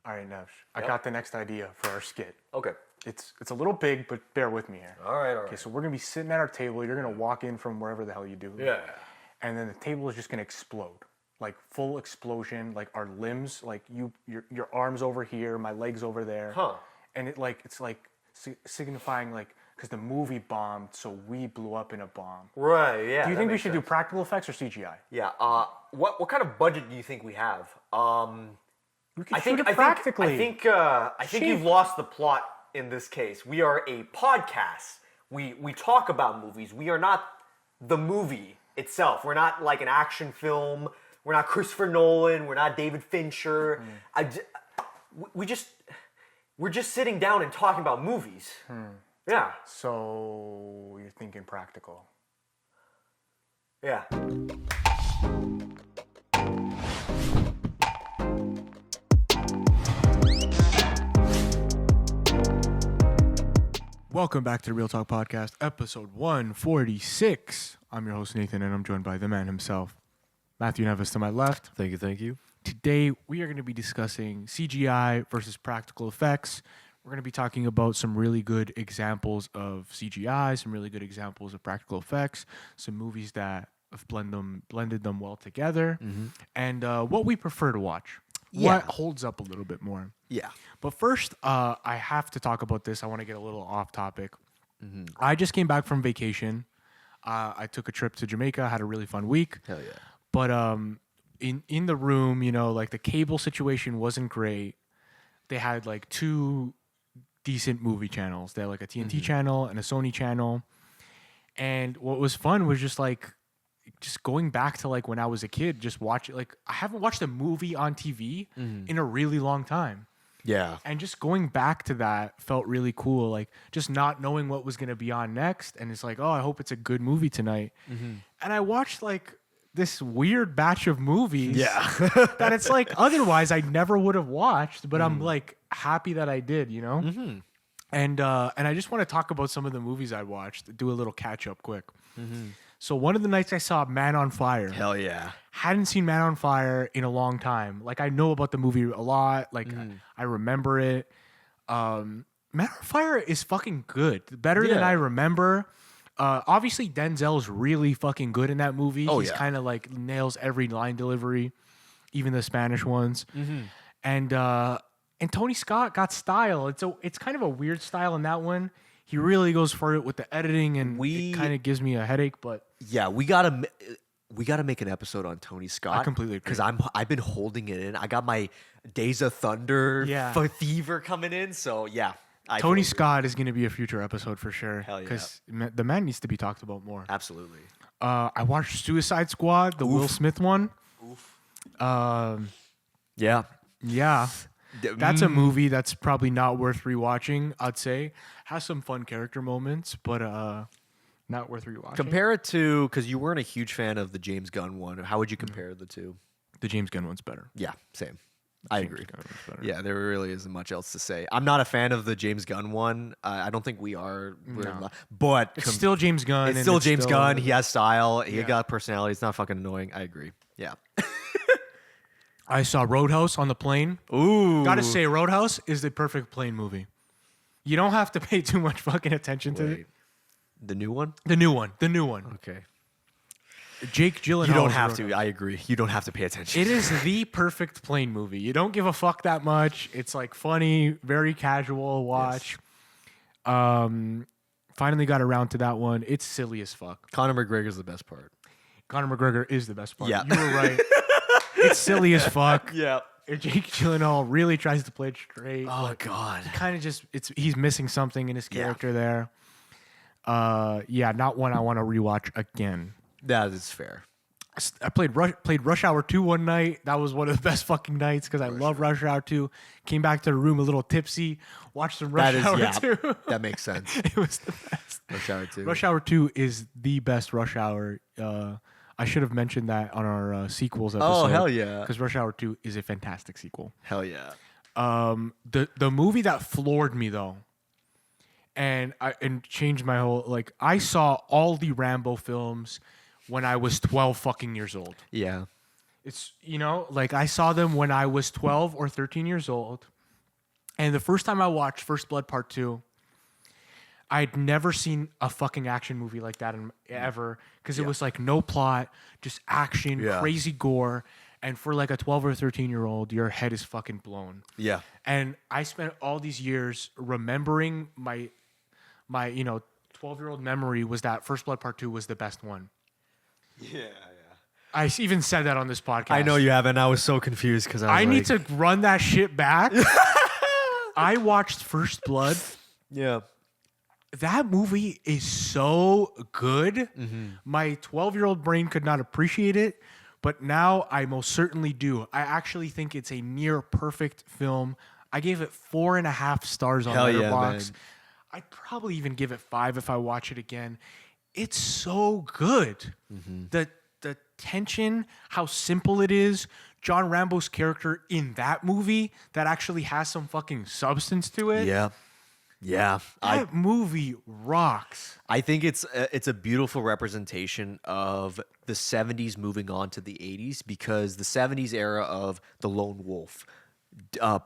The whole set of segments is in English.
All right, Neves. I got the next idea for our skit. Okay. It's a little big, but bear with me here. All right. Okay, so we're gonna be sitting at our table. You're gonna walk in from wherever the hell you do. Yeah. And then the table is just gonna explode, like full explosion. Like our limbs, like your arms over here, my legs over there. Huh. And it's like signifying like because the movie bombed, so we blew up in a bomb. Right. Yeah. Do you think we should do practical effects or CGI? Yeah. What kind of budget do you think we have? We can shoot it practically. I think you've lost the plot in this case. We are a podcast. We talk about movies. We are not the movie itself. We're not like an action film. We're not Christopher Nolan. We're not David Fincher. We're just sitting down and talking about movies. Yeah. So you're thinking practical. Yeah. Welcome back to the Real Talk Podcast, episode 146. I'm your host, Nathan, and I'm joined by the man himself, Matthew Neves to my left. Thank you. Today, we are going to be discussing CGI versus practical effects. We're going to be talking about some really good examples of CGI, some really good examples of practical effects, some movies that have blended them well together, and what we prefer to watch. Yeah. What holds up a little bit more. Yeah. But first, I have to talk about this. I want to get a little off topic. I just came back from vacation. I took a trip to Jamaica, had a really fun week. Hell yeah. But in the room, you know, like the cable situation wasn't great. They had like two decent movie channels. They had like a TNT channel and a Sony channel. And what was fun was just going back to like when I was a kid, just watching, like I haven't watched a movie on TV in a really long time. Yeah. And just going back to that felt really cool. Like just not knowing what was going to be on next. And it's like, oh, I hope it's a good movie tonight. And I watched like this weird batch of movies that it's like, otherwise I never would have watched, but I'm like happy that I did, you know? And I just want to talk about some of the movies I watched, do a little catch up quick. So one of the nights I saw Man on Fire. Hell yeah. Hadn't seen Man on Fire in a long time. Like I know about the movie a lot. Like I remember it. Man on Fire is fucking good. Better than I remember. Obviously Denzel's really fucking good in that movie. He's kind of like nails every line delivery, even the Spanish ones. And Tony Scott got style. It's kind of a weird style in that one. He really goes for it with the editing, and it kind of gives me a headache. But yeah, we gotta make an episode on Tony Scott. I completely agree. Because I've been holding it in. I got my Days of Thunder fever coming in. So yeah, Tony Scott is going to be a future episode for sure. Hell yeah, because the man needs to be talked about more. Absolutely. I watched Suicide Squad, the Will Smith one. Yeah. That's a movie that's probably not worth rewatching, I'd say. Has some fun character moments, but not worth rewatching. Compare it to, because you weren't a huge fan of the James Gunn one. How would you compare the two? The James Gunn one's better. Yeah, same. I agree. Yeah, there really isn't much else to say. I'm not a fan of the James Gunn one. I don't think we are. But it's still James Gunn. It's still James Gunn. He has style. He got personality. It's not fucking annoying. I agree. Yeah. I saw Roadhouse on the plane. Ooh. Gotta say, Roadhouse is the perfect plane movie. You don't have to pay too much fucking attention to it. The new one? The new one. Okay. Jake Gyllenhaal. You don't have to. I agree. You don't have to pay attention. It is the perfect plane movie. You don't give a fuck that much. It's like funny, very casual watch. Yes. Finally got around to that one. It's silly as fuck. Conor McGregor's the best part. Conor McGregor is the best part. Yeah. You were right. It's silly as fuck. Yeah. Jake Gyllenhaal really tries to play it straight. Oh God. Kind of just he's missing something in his character there. Not one I want to rewatch again. That is fair. I played Rush Hour 2 one night. That was one of the best fucking nights because I love Rush Hour 2. Came back to the room a little tipsy, watched some Rush Hour 2. That makes sense. It was the best. Rush Hour 2. Rush Hour 2 is the best Rush Hour. I should have mentioned that on our sequels episode. Oh, hell yeah. Because Rush Hour 2 is a fantastic sequel. Hell yeah. The movie that floored me, though, and changed my whole... Like, I saw all the Rambo films when I was 12 fucking years old. Yeah. It's, like I saw them when I was 12 or 13 years old. And the first time I watched First Blood Part 2, I'd never seen a fucking action movie like that ever, because it was like no plot, just action, crazy gore. And for like a 12 or 13-year-old, your head is fucking blown. Yeah. And I spent all these years remembering my 12-year-old memory was that First Blood Part 2 was the best one. Yeah. I even said that on this podcast. I know you haven't. I was so confused because I need to run that shit back. I watched First Blood. Yeah. That movie is so good. My 12-year-old brain could not appreciate it, but now I most certainly do. I actually think it's a near perfect film. I gave it 4.5 stars on Letterboxd. I'd probably even give it 5 if I watch it again. It's so good. The tension, how simple it is. John Rambo's character in that movie that actually has some fucking substance to it. Yeah. That movie rocks. I think it's a beautiful representation of the 70s moving on to the 80s, because the 70s era of the lone wolf,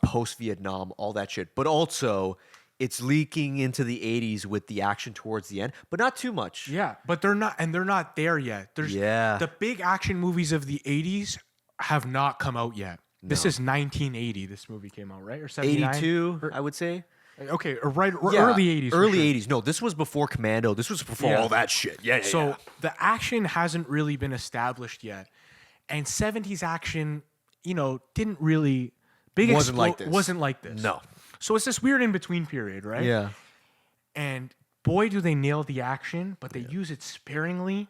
post-Vietnam, all that shit. But also, it's leaking into the 80s with the action towards the end, but not too much. Yeah, but they're not there yet. The big action movies of the 80s have not come out yet. This is 1980. This movie came out, right? Or 79? 82, I would say. Okay, early 80s. Early 80s. No, this was before Commando. This was before all that shit. So the action hasn't really been established yet. And 70s action, didn't really... Wasn't like this. Wasn't like this. No. So it's this weird in-between period, right? Yeah. And boy, do they nail the action, but they use it sparingly.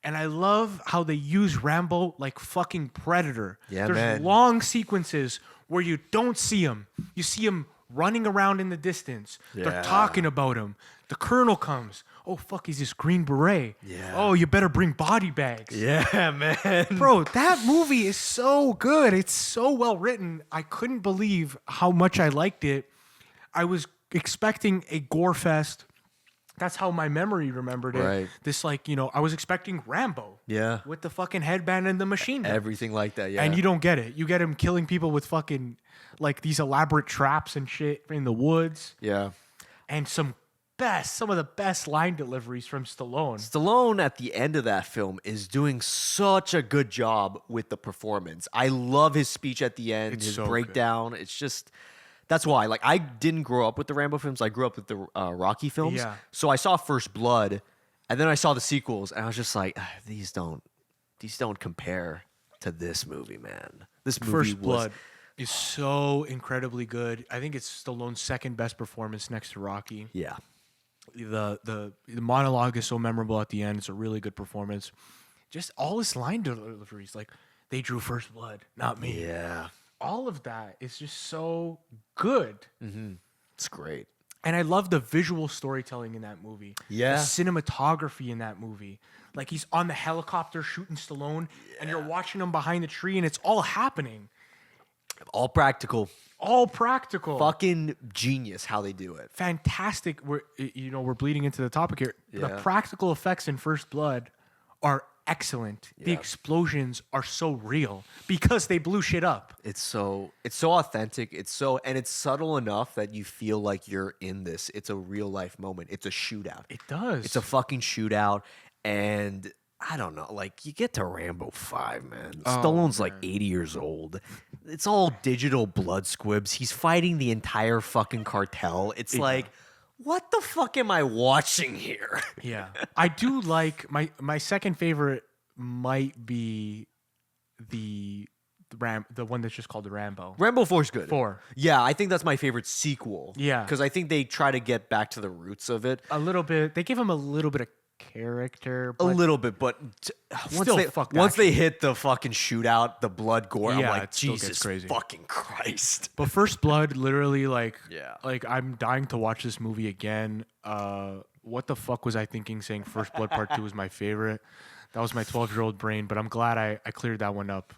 And I love how they use Rambo like fucking Predator. Yeah, There's long sequences where you don't see him. You see him running around in the distance. They're talking about him. The colonel comes. Oh, fuck, he's this Green Beret. Yeah. Oh, you better bring body bags. Yeah, man. Bro, that movie is so good. It's so well written. I couldn't believe how much I liked it. I was expecting a gore fest. That's how my memory remembered it. Right. This, I was expecting Rambo. Yeah. With the fucking headband and the machine gun. Everything like that, yeah. And you don't get it. You get him killing people with fucking, these elaborate traps and shit in the woods. Yeah. And some of the best line deliveries from Stallone. Stallone at the end of that film is doing such a good job with the performance. I love his speech at the end, his breakdown. It's just, that's why. I didn't grow up with the Rambo films. I grew up with the Rocky films. Yeah. So I saw First Blood, and then I saw the sequels, and I was just like, these don't compare to this movie, man. This movie First Blood is so incredibly good. I think it's Stallone's second best performance next to Rocky. Yeah. The monologue is so memorable at the end. It's a really good performance. Just all his line deliveries, they drew first blood, not me. Yeah. All of that is just so good. It's great. And I love the visual storytelling in that movie. Yeah. The cinematography in that movie. He's on the helicopter shooting Stallone, and you're watching him behind the tree, and it's all happening. All practical. All practical. Fucking genius how they do it. Fantastic. We're bleeding into the topic here. The practical effects in First Blood are excellent. The explosions are so real because they blew shit up. It's so authentic. It's subtle enough that you feel like you're in this. It's a real life moment. It's a shootout. It does. It's a fucking shootout, and I don't know, you get to Rambo 5, man. Stallone's 80 years old. It's all digital blood squibs. He's fighting the entire fucking cartel. It's what the fuck am I watching here? Yeah. I do like, my second favorite might be the one that's just called the Rambo. Rambo 4 is good. 4. Yeah, I think that's my favorite sequel. Yeah. Because I think they try to get back to the roots of it. A little bit. They give him a little bit of character. A little bit, but once they hit the fucking shootout, the blood gore, I'm like, Jesus crazy. Fucking Christ. But First Blood, literally, I'm dying to watch this movie again. What the fuck was I thinking saying First Blood Part 2 was my favorite? That was my 12-year-old brain, but I'm glad I cleared that one up.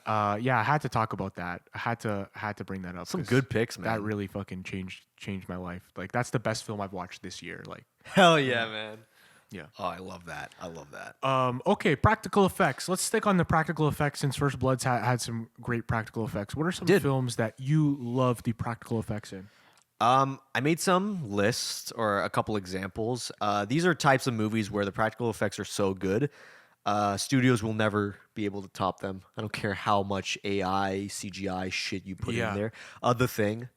I had to talk about that. I had to bring that up. Some good picks, man. That really fucking changed my life. That's the best film I've watched this year. Hell yeah, man. Yeah. Oh, I love that. I love that. Okay, practical effects. Let's stick on the practical effects since First Blood's had some great practical effects. What are some films that you love the practical effects in? I made some lists or a couple examples. These are types of movies where the practical effects are so good, studios will never be able to top them. I don't care how much AI, CGI shit you put in there. The Thing.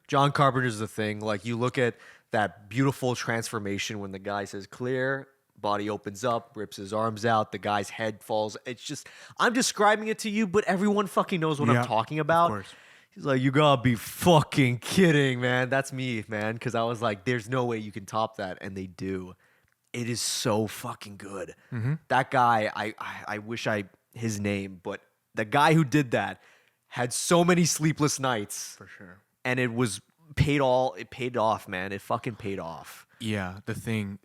John Carpenter's The Thing. Like, you look at that beautiful transformation when the guy says clear, body opens up, rips his arms out, the guy's head falls. It's just, I'm describing it to you, but everyone fucking knows what I'm talking about. Of course. He's like, you gotta be fucking kidding, man. That's me, man. Because I was like, there's no way you can top that. And they do. It is so fucking good. That guy, I wish his name, but the guy who did that had so many sleepless nights. For sure. And it paid off, man. It fucking paid off. Yeah, The Thing,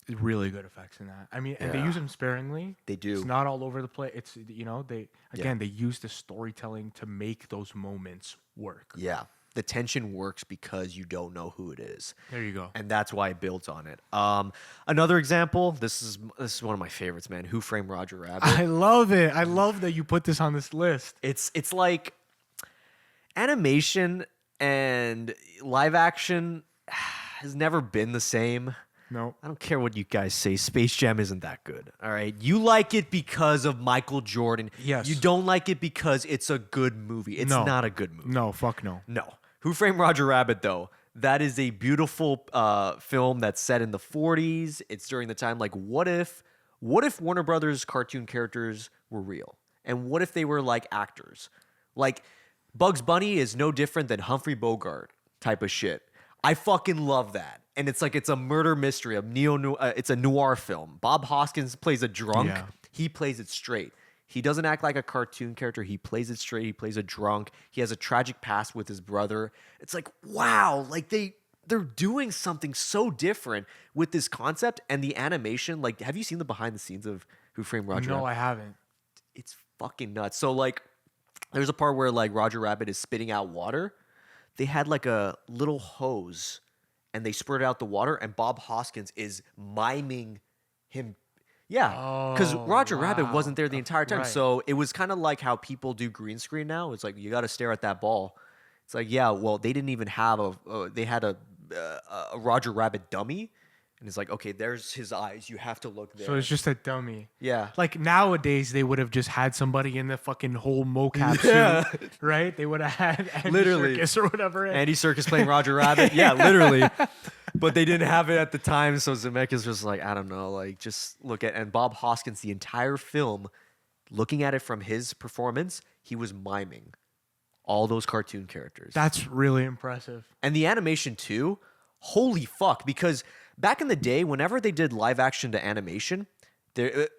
really good effects in that. I mean, and they use them sparingly. They do. It's not all over the place. It's, they use the storytelling to make those moments work. Yeah. The tension works because you don't know who it is. There you go. And that's why it builds on it. Another example, this is one of my favorites, man. Who Framed Roger Rabbit? I love it. I love that you put this on this list. It's like animation and live action has never been the same. No. I don't care what you guys say. Space Jam isn't that good. All right. You like it because of Michael Jordan. Yes. You don't like it because it's a good movie. It's not a good movie. No, fuck no. No. Who Framed Roger Rabbit, though? That is a beautiful film that's set in the 40s. It's during the time, like, what if Warner Brothers cartoon characters were real? And what if they were like actors? Like, Bugs Bunny is no different than Humphrey Bogart type of shit. I fucking love that. And it's a murder mystery, it's a noir film. Bob Hoskins plays a drunk. Yeah. He plays it straight. He doesn't act like a cartoon character. He plays it straight. He plays a drunk. He has a tragic past with his brother. It's like, wow, like they're doing something so different with this concept and the animation. Like, have you seen the behind the scenes of Who Framed Roger Rabbit? No, I haven't. It's fucking nuts. So, like, there's a part where, like, Roger Rabbit is spitting out water. They had, like, a little hose and they spurted out the water, and Bob Hoskins is miming him. Yeah, because Roger Rabbit wasn't there the entire time. Right. So it was kind of like how people do green screen now. It's like, you got to stare at that ball. It's like, yeah, well, they didn't even have they had a Roger Rabbit dummy. And it's like, okay, there's his eyes. You have to look there. So it's just a dummy. Yeah. Like, nowadays, they would have just had somebody in the fucking whole mocap suit, right? They would have had Andy Serkis or whatever. Andy Serkis playing Roger Rabbit. Yeah, literally. But they didn't have it at the time, so Zemeckis was like, I don't know, like, just look at... And Bob Hoskins, the entire film, looking at it from his performance, he was miming all those cartoon characters. That's really impressive. And the animation, too, holy fuck, because... Back in the day, whenever they did live action to animation,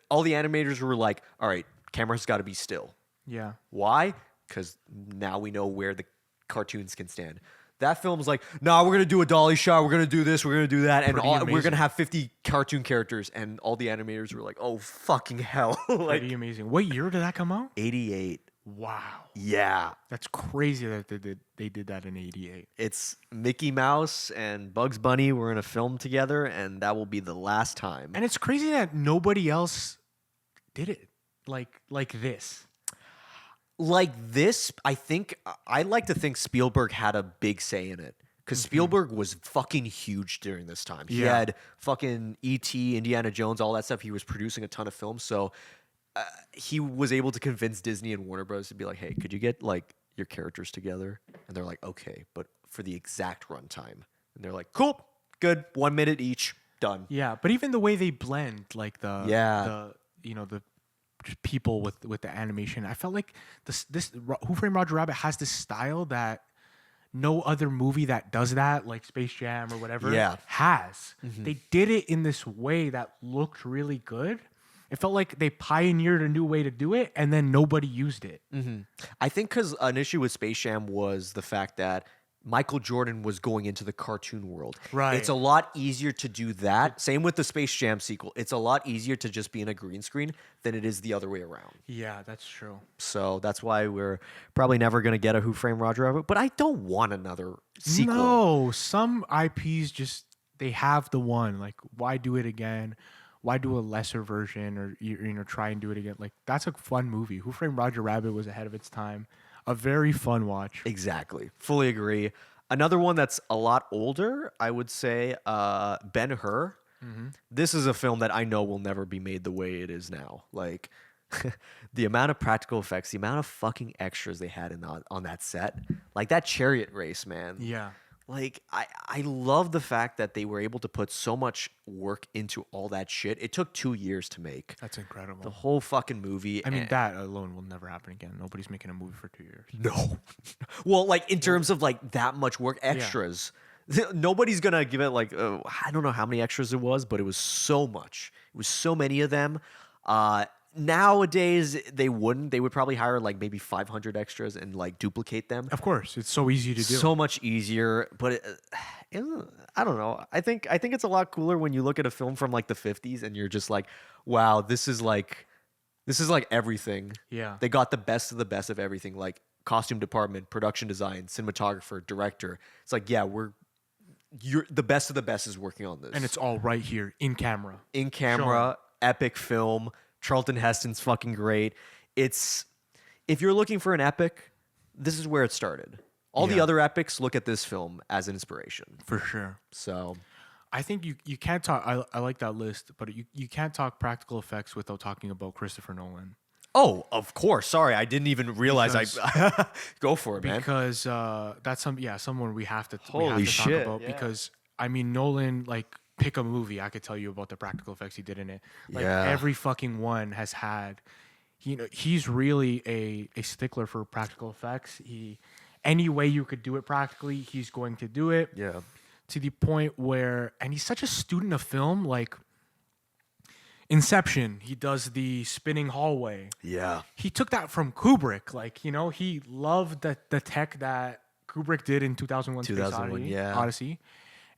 all the animators were like, all right, camera's got to be still. Yeah. Why? Because now we know where the cartoons can stand. That film's like, nah, we're going to do a dolly shot. We're going to do this. We're going to do that. And we're going to have 50 cartoon characters. And all the animators were like, oh, fucking hell. Like, pretty amazing. What year did that come out? 88. Wow. Yeah. That's crazy that they did that in 88. It's Mickey Mouse and Bugs Bunny were in a film together, and that will be the last time. And it's crazy that nobody else did it like this. Like this, I like to think Spielberg had a big say in it. Because Spielberg was fucking huge during this time. He had fucking E.T., Indiana Jones, all that stuff. He was producing a ton of films, so... he was able to convince Disney and Warner Bros. To be like, hey, could you get, like, your characters together? And they're like, okay, but for the exact runtime. And they're like, cool, good, 1 minute each, done. Yeah, but even the way they blend, like, the people with the animation, I felt like this Who Framed Roger Rabbit has this style that no other movie that does that, like Space Jam or whatever, has. They did it in this way that looked really good. It felt like they pioneered a new way to do it, and then nobody used it. I think because an issue with Space Jam was the fact that Michael Jordan was going into the cartoon world. Right. It's a lot easier to do that. Same with the Space Jam sequel. It's a lot easier to just be in a green screen than it is the other way around. Yeah, that's true. So that's why we're probably never going to get a Who Framed Roger Rabbit. But I don't want another sequel. No, some IPs just they have the one. Like, why do it again? Why do a lesser version, or try and do it again? Like, that's a fun movie. Who Framed Roger Rabbit was ahead of its time. A very fun watch. Exactly. Fully agree. Another one that's a lot older, I would say, Ben-Hur. This is a film that I know will never be made the way it is now. Like, the amount of practical effects, the amount of fucking extras they had on that set. Like, that chariot race, man. Yeah. Like, I love the fact that they were able to put so much work into all that shit. It took 2 years to make. That's incredible. The whole fucking movie. I mean, that alone will never happen again. Nobody's making a movie for 2 years. No. Well, like, in terms of, like, that much work, extras. Nobody's gonna give it, like, I don't know how many extras it was, but it was so much. It was so many of them. Nowadays, they wouldn't. They would probably hire, like, maybe 500 extras and, like, duplicate them. Of course. It's so easy to do. So much easier. But I don't know. I think it's a lot cooler when you look at a film from, like, the 50s and you're just like, wow, this is like everything. Yeah. They got the best of everything, like costume department, production design, cinematographer, director. It's like, yeah, you're the best of the best is working on this. And it's all right here in camera. In camera, epic film. Charlton Heston's fucking great. If you're looking for an epic, this is where it started. All the other epics look at this film as an inspiration. For sure. So I think you can't talk. I like that list, but you can't talk practical effects without talking about Christopher Nolan. Oh, of course. Sorry, I didn't even realize I go for it, man. Because that's someone we have to Holy shit, talk about. yeah. Because I mean, Nolan, like, pick a movie, I could tell you about the practical effects he did in it. Like, every fucking one has had. He's really a stickler for practical effects. Any way you could do it practically, he's going to do it. Yeah. To the point where, and he's such a student of film, like Inception, he does the spinning hallway. Yeah. He took that from Kubrick. Like, he loved the tech that Kubrick did in 2001 Space Odyssey,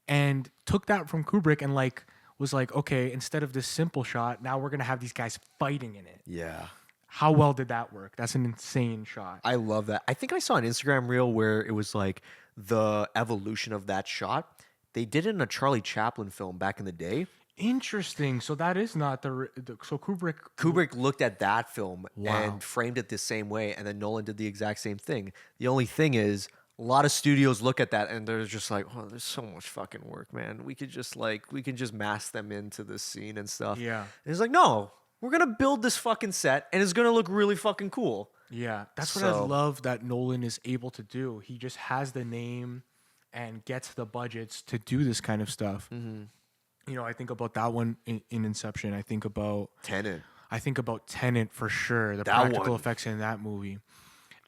and took that from Kubrick and, like, was like, okay, instead of this simple shot, now we're going to have these guys fighting in it. Yeah. How well did that work? That's an insane shot. I love that. I think I saw an Instagram reel where it was like the evolution of that shot. They did it in a Charlie Chaplin film back in the day. Interesting. So that is not so Kubrick looked at that film Wow. and framed it the same way, and then Nolan did the exact same thing. The only thing is, a lot of studios look at that and they're just like, oh, there's so much fucking work, man. We can just mask them into this scene and stuff. Yeah. And it's like, no, we're gonna build this fucking set and it's gonna look really fucking cool. Yeah, that's what I love that Nolan is able to do. He just has the name and gets the budgets to do this kind of stuff. Mm-hmm. I think about that one in Inception. I think about Tenet. For sure. The That practical one. effects in that movie.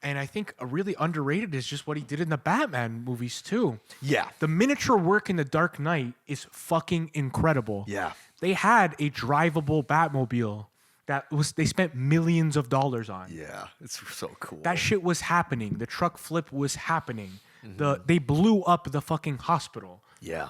And I think a really underrated is just what he did in the Batman movies too. Yeah. The miniature work in The Dark Knight is fucking incredible. Yeah. They had a drivable Batmobile they spent millions of dollars on. Yeah. It's so cool. That shit was happening. The truck flip was happening. Mm-hmm. They blew up the fucking hospital. Yeah.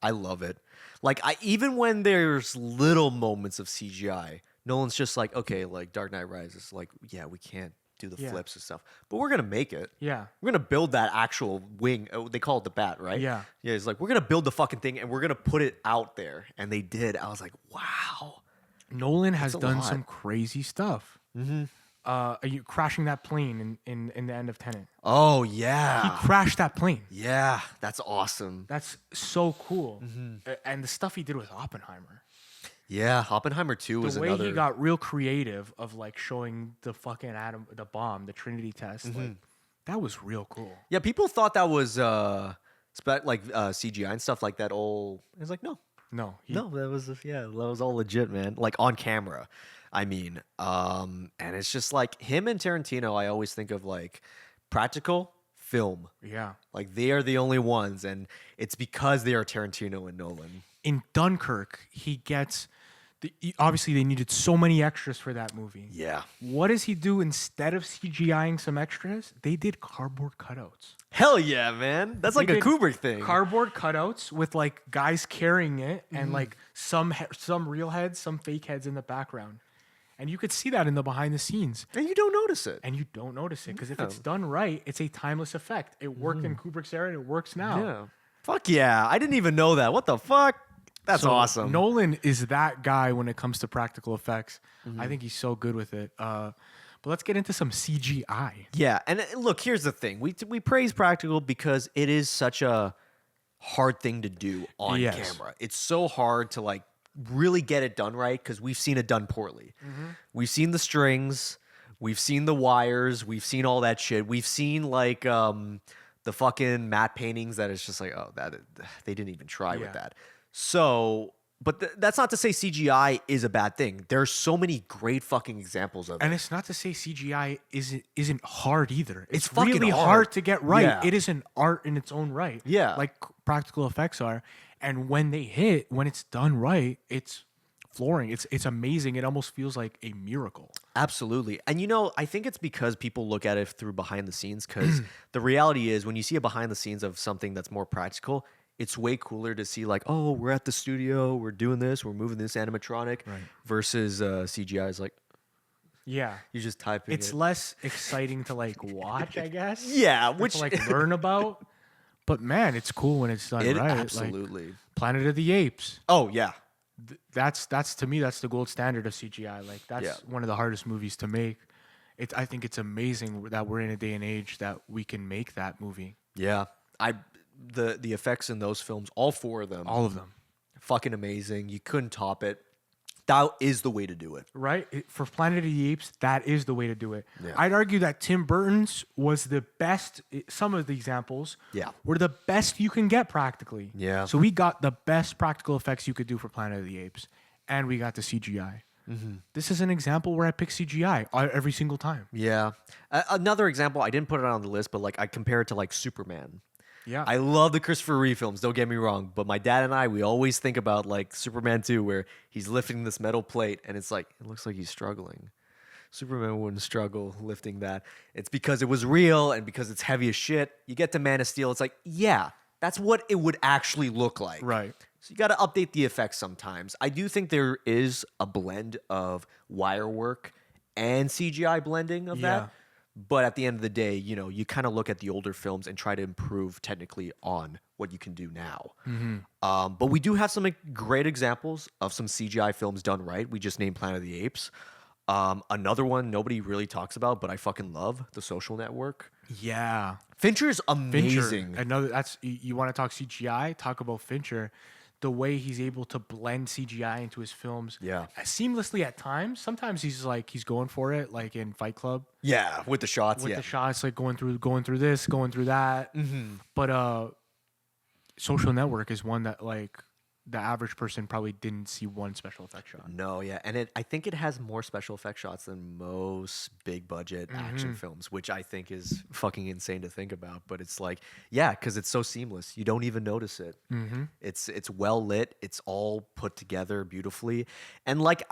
I love it. Like, even when there's little moments of CGI, Nolan's just like, okay, like Dark Knight Rises, like, yeah, we can't do the flips and stuff, but we're gonna make it. Yeah. We're gonna build that actual wing. They call it the bat, right? Yeah. Yeah. It's like, we're gonna build the fucking thing and we're gonna put it out there, and they did. I was like, wow. Nolan has That's a done lot. some crazy stuff. Mm-hmm. Are you crashing that plane in the end of Tenet? Oh yeah. He crashed that plane. Yeah, that's awesome. That's so cool. And the stuff he did with Oppenheimer. Yeah, Oppenheimer 2 was The way another. he got real creative of, like, showing the fucking the bomb, the Trinity test. Like, that was real cool. Yeah, people thought that was CGI and stuff like that. It's like, no, No. no, that was all legit, man. Like, on camera, I mean. And it's just like him and Tarantino. I always think of, like, practical film. Yeah. Like, they are the only ones, and it's because they are Tarantino and Nolan. In Dunkirk, he gets obviously they needed so many extras for that movie. Yeah. What does he do instead of CGIing some extras? They did cardboard cutouts. Hell yeah, man. That's like a did Kubrick thing. Cardboard cutouts with, like, guys carrying it and, like, some real heads, some fake heads in the background. And you could see that in the behind the scenes. And you don't notice it. And you don't notice it because if it's done right, it's a timeless effect. It worked in Kubrick's era and it works now. Yeah. Fuck yeah. I didn't even know that. What the fuck? That's So awesome. Nolan is that guy when it comes to practical effects. I think he's so good with it. But let's get into some CGI. Yeah, and look, here's the thing. We praise practical because it is such a hard thing to do on Yes. camera. It's so hard to like really get it done right because we've seen it done poorly. We've seen the strings, we've seen the wires, we've seen all that shit. We've seen like the fucking matte paintings that it's just like, oh, that they didn't even try with Yeah. that. So, but that's not to say CGI is a bad thing. There's so many great fucking examples of it. And it's not to say CGI isn't hard either. It's It's fucking really hard. hard to get right. Yeah. It is an art in its own right. Yeah. Like practical effects are. And when they hit, when it's done right, it's flooring. It's amazing. It almost feels like a miracle. Absolutely. And you know, I think it's because people look at it through behind the scenes because the reality is when you see a behind the scenes of something that's more practical, it's way cooler to see like, oh, we're at the studio, we're doing this, we're moving this animatronic versus CGI is like, Yeah. you just type It's it. less exciting to like watch, I guess. Yeah, Or which to like learn about. But man, it's cool when it's done it right. Like, absolutely. Planet of the Apes. Oh yeah. That's to me that's the gold standard of CGI. Like that's Yeah. one of the hardest movies to make. I think it's amazing that we're in a day and age that we can make that movie. Yeah. The effects in those films, all four of them, All of them. fucking amazing. You couldn't top it. That is the way to do it. Right? For Planet of the Apes, that is the way to do it. Yeah. I'd argue that Tim Burton's was the best. Some of the examples Yeah. were the best you can get practically. Yeah. So we got the best practical effects you could do for Planet of the Apes, and we got the CGI. This is an example where I pick CGI every single time. Yeah. Another example, I didn't put it on the list, but like I compare it to like Superman. Yeah. I love the Christopher Reeve films, don't get me wrong, but my dad and I, we always think about like Superman 2 where he's lifting this metal plate and it's like, it looks like he's struggling. Superman wouldn't struggle lifting that. It's because it was real and because it's heavy as shit. You get to Man of Steel, it's like, yeah, that's what it would actually look like. Right. So you got to update the effects sometimes. I do think there is a blend of wire work and CGI blending of Yeah. that. But at the end of the day, you know, you kind of look at the older films and try to improve technically on what you can do now. But we do have some great examples of some CGI films done right. We just named Planet of the Apes. Another one nobody really talks about, but I fucking love, The Social Network. Yeah. Fincher's Fincher. amazing. Another that's you want to talk CGI, talk about Fincher. The way he's able to blend CGI into his films Yeah. seamlessly at times. Sometimes he's going for it, like in Fight Club. Yeah, with the shots. With yeah. the shots, like going through this, going through that. But Social Network is one that like the average person probably didn't see one special effect shot. No, yeah, and I think it has more special effect shots than most big budget action films, which I think is fucking insane to think about. But it's like, yeah, because it's so seamless, you don't even notice it. It's well lit, it's all put together beautifully, and like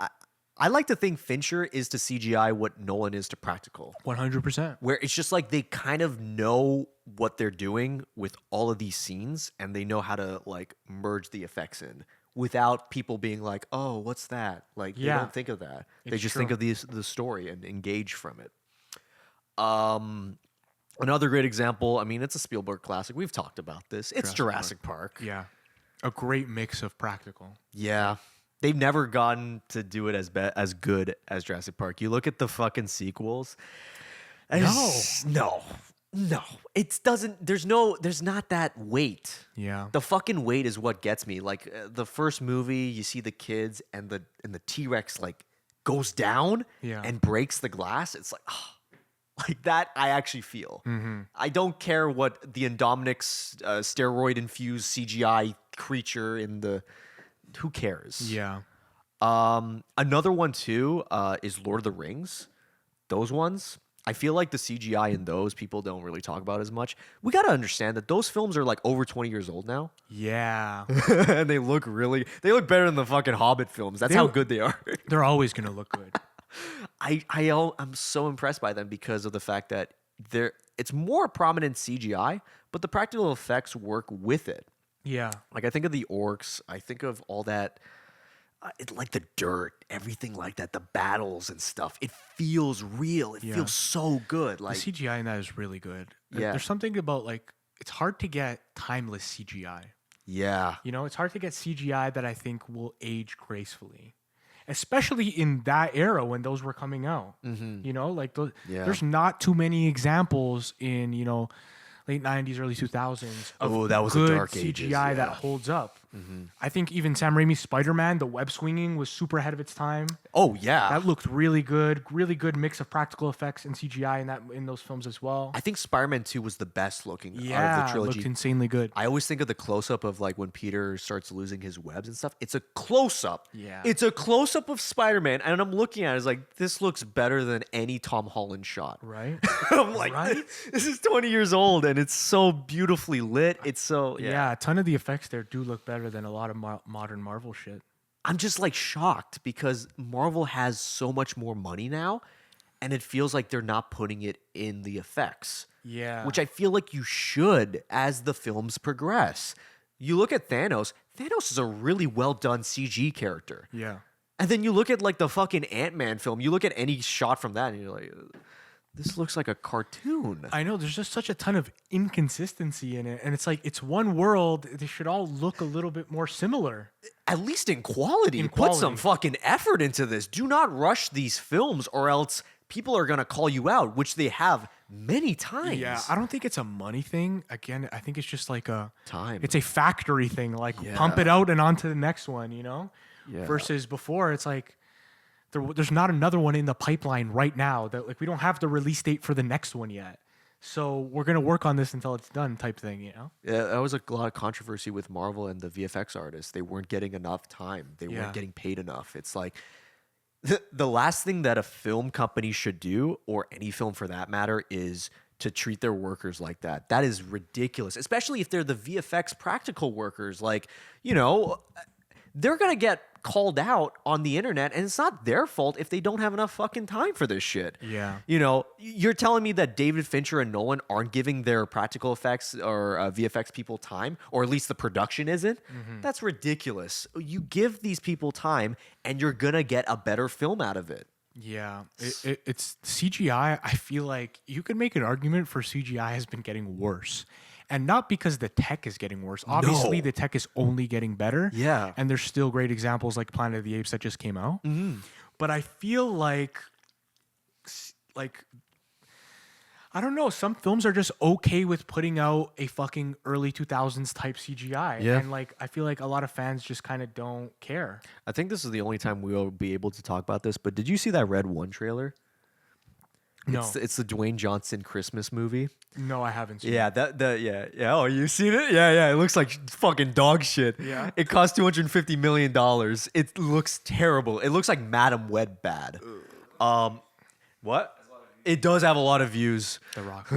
I like to think Fincher is to CGI what Nolan is to practical. 100%. Where it's just like they kind of know what they're doing with all of these scenes and they know how to like merge the effects in without people being like, oh, what's that? Like they Yeah. don't think of that. They It's just true. think of the story and engage from it. Another great example, I mean, it's a Spielberg classic. We've talked about this. It's Jurassic Park. Yeah. A great mix of practical. Yeah. They've never gotten to do it as good as Jurassic Park. You look at the fucking sequels. No. It doesn't. There's not that weight. Yeah. The fucking weight is what gets me. Like the first movie, you see the kids and the T-Rex like goes down Yeah. and breaks the glass. It's like, oh, like that. I actually feel. I don't care what the Indominix steroid infused CGI creature in the. Who cares? Yeah. Another one too is Lord of the Rings. Those ones, I feel like the CGI in those people don't really talk about as much. We got to understand that those films are like over 20 years old now. Yeah. And they look better than the fucking Hobbit films. That's how good they are. They're always going to look good. I'm so impressed by them because of the fact that it's more prominent CGI, but the practical effects work with it. Yeah. Like I think of the orcs, I think of all that, like the dirt, everything like that, the battles and stuff. It feels real. It Yeah. feels so good. Like The CGI in that is really good. Yeah. There's something about like it's hard to get timeless CGI. Yeah. You know, it's hard to get CGI that I think will age gracefully, especially in that era when those were coming out. You know, like there's not too many examples in, you know, late 90s, early 2000s of that was good the dark CGI ages, that yeah. holds up. I think even Sam Raimi's Spider-Man, the web swinging was super ahead of its time. Oh yeah. That looked really good mix of practical effects and CGI in those films as well. I think Spider-Man 2 was the best looking out of the Yeah, it trilogy. looked insanely good. I always think of the close-up of like when Peter starts losing his webs and stuff. It's a close-up. Yeah. It's a close-up of Spider-Man, and I'm looking at it, it's like, this looks better than any Tom Holland shot. Right? I'm like, Right? this is 20 years old, and it's so beautifully lit. It's so, Yeah, a ton of the effects there do look better than a lot of modern Marvel shit. I'm just like shocked because Marvel has so much more money now, and it feels like they're not putting it in the effects. Yeah. Which I feel like you should as the films progress. You look at Thanos. Thanos is a really well done CG character. Yeah. And then you look at like the fucking Ant-Man film. You look at any shot from that, and you're like, this looks like a cartoon. I know there's just such a ton of inconsistency in it, and it's like it's one world. They should all look a little bit more similar. At least in quality. In Put some quality. fucking effort into this. Do not rush these films, or else people are gonna call you out, which they have many times. Yeah, I don't think it's a money thing. Again, I think it's just like a Time. It's a factory thing. Like Yeah. pump it out and on to the next one. You know. Yeah. Versus before, it's like there's not another one in the pipeline right now. That like we don't have the release date for the next one yet. So we're gonna work on this until it's done, type thing. You know. Yeah, that was a lot of controversy with Marvel and the VFX artists. They weren't getting enough time. They Yeah. weren't getting paid enough. It's like the last thing that a film company should do, or any film for that matter, is to treat their workers like that. That is ridiculous, especially if they're the VFX practical workers. Like, you know, they're going to get called out on the internet, and it's not their fault if they don't have enough fucking time for this shit. Yeah. You know, you're telling me that David Fincher and Nolan aren't giving their practical effects or VFX people time, or at least the production isn't? That's ridiculous. You give these people time, and you're going to get a better film out of it. Yeah, it's CGI. I feel like you could make an argument for CGI has been getting worse, and not because the tech is getting worse. Obviously, the tech is only getting better. Yeah. and there's still great examples like Planet of the Apes that just came out. But I feel like I don't know. Some films are just okay with putting out a fucking early 2000s type CGI, Yeah. and like I feel like a lot of fans just kind of don't care. I think this is the only time we'll be able to talk about this, but did you see that Red 1 trailer? No, It's the Dwayne Johnson Christmas movie. no, I haven't seen. Yeah, yeah. Oh, you seen it? Yeah. It looks like fucking dog shit. Yeah. It cost $250 million. It looks terrible. It looks like Madam Web bad. What? It does have a lot of views. The Rock.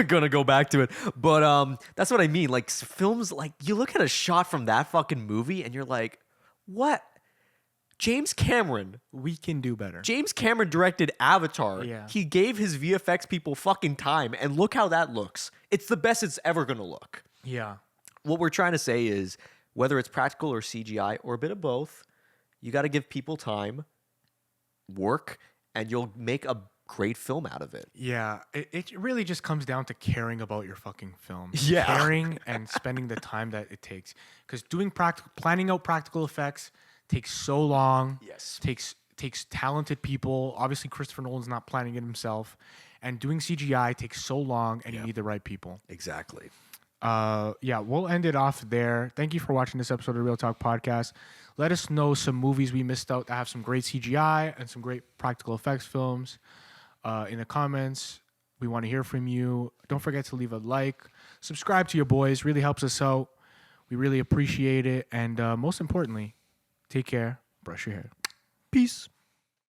Gonna go back to it, but that's what I mean. Like films, like you look at a shot from that fucking movie, and you're like, what? James Cameron directed Avatar. Yeah. He gave his VFX people fucking time, and look how that looks. It's the best it's ever gonna look. Yeah. What we're trying to say is, whether it's practical or CGI or a bit of both, you got to give people time, work, and you'll make a great film out of it. Yeah, it really just comes down to caring about your fucking film. Yeah. Caring and spending the time that it takes. Because planning out practical effects takes so long. Yes. Takes talented people. Obviously, Christopher Nolan's not planning it himself. And doing CGI takes so long, and you need the right people. Exactly. Yeah, we'll end it off there. Thank you for watching this episode of Real Talk Podcast. Let us know some movies we missed out that have some great CGI and some great practical effects films in the comments. We want to hear from you. Don't forget to leave a like. Subscribe to your boys. Really helps us out. We really appreciate it. And most importantly, take care. Brush your hair. Peace.